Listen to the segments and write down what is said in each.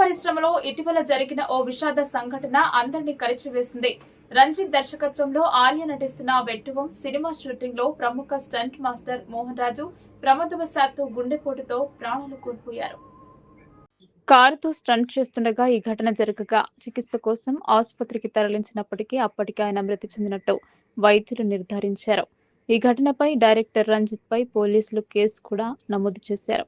పరిశ్రమలో ఇటీవల జరిగిన ఓ విషాద సంఘటన అందరినీ కలిచివేసింది. రంజిత్ దర్శకత్వంలో ఆర్య నటిస్తున్న వెట్టువం సినిమా షూటింగ్ లో ప్రముఖ స్టంట్ మాస్టర్ మోహన్ రాజు ప్రమాదవశాత్తు గుండెపోటుతో ప్రాణాలు కోల్పోయారు. కారుతో స్టంట్ చేస్తుండగా ఈ ఘటన జరగగా చికిత్స కోసం ఆసుపత్రికి తరలించినప్పటికీ అప్పటికే ఆయన మృతి చెందినట్టు వైద్యులు నిర్ధారించారు. ఈ ఘటనపై డైరెక్టర్ రంజిత్ పై పోలీసులు కేసు కూడా నమోదు చేశారు.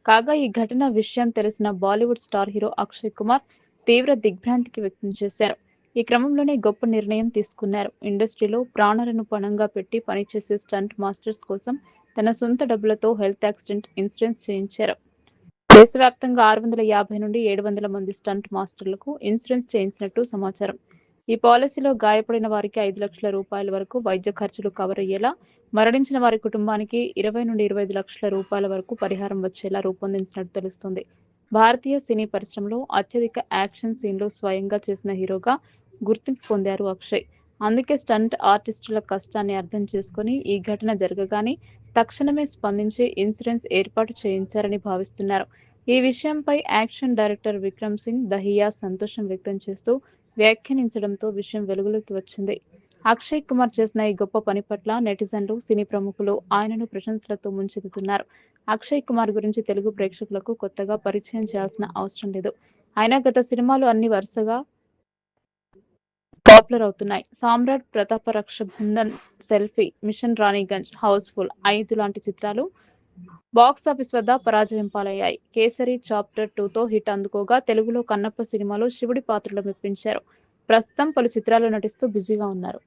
కాగా ఈ ఘటన విషయం తెలిసిన బాలీవుడ్ స్టార్ హీరో అక్షయ్ కుమార్ తీవ్ర దిగ్భ్రాంతికి వ్యక్తం చేశారు. ఈ క్రమంలోనే గొప్ప నిర్ణయం తీసుకున్నారు. ఇండస్ట్రీలో ప్రాణాలను పణంగా పెట్టి పనిచేసే స్టంట్ మాస్టర్స్ కోసం తన సొంత డబ్బులతో హెల్త్ యాక్సిడెంట్ ఇన్సూరెన్స్ చేయించారు. దేశవ్యాప్తంగా 650 నుండి 700 మంది స్టంట్ మాస్టర్లకు ఇన్సూరెన్స్ చేయించినట్టు సమాచారం. ఈ పాలసీలో గాయపడిన వారికి 5 లక్షల రూపాయల వరకు వైద్య ఖర్చులు కవర్ అయ్యేలా, మరణించిన వారి కుటుంబానికి 20 నుండి 25 లక్షల రూపాయల వరకు పరిహారం వచ్చేలా రూపొందించినట్టు తెలుస్తోంది. భారతీయ సినీ పరిశ్రమలో అత్యధిక యాక్షన్ సీన్లు స్వయంగా చేసిన హీరోగా గుర్తింపు పొందారు అక్షయ్. అందుకే స్టంట్ ఆర్టిస్టుల కష్టాన్ని అర్థం చేసుకుని ఈ ఘటన జరగగానే తక్షణమే స్పందించి ఇన్సూరెన్స్ ఏర్పాటు చేయించారని భావిస్తున్నారు. ఈ విషయంపై action director Vikram Singh Dahiya సంతోషం వ్యక్తం చేస్తూ వ్యాఖ్యానించడంతో విషయం వెలుగులోకి వచ్చింది. అక్షయ్ కుమార్ చేసిన ఈ గొప్ప పని పట్ల నెటిజన్లు, సినీ ప్రముఖులు ఆయనను ప్రశంసలతో ముంచెత్తుతున్నారు. అక్షయ్ కుమార్ గురించి తెలుగు ప్రేక్షకులకు కొత్తగా పరిచయం చేయాల్సిన అవసరం లేదు. ఆయన గత సినిమాలు అన్ని వరుసగా పాపులర్ అవుతున్నాయి. సామ్రాట్, ప్రతాప Raksha Bandhan, Selfie, Mission Raniganj, Housefull, 5 లాంటి చిత్రాలు బాక్సాఫీస్ వద్ద పరాజయం పాలయ్యాయి. కేసరి చాప్టర్ 2తో హిట్ అందుకోగా తెలుగులో కన్నప్ప సినిమాలో శివుడి పాత్రలో మెప్పించారు. ప్రస్తుతం పలు చిత్రాల్లో నటిస్తూ బిజీగా ఉన్నారు.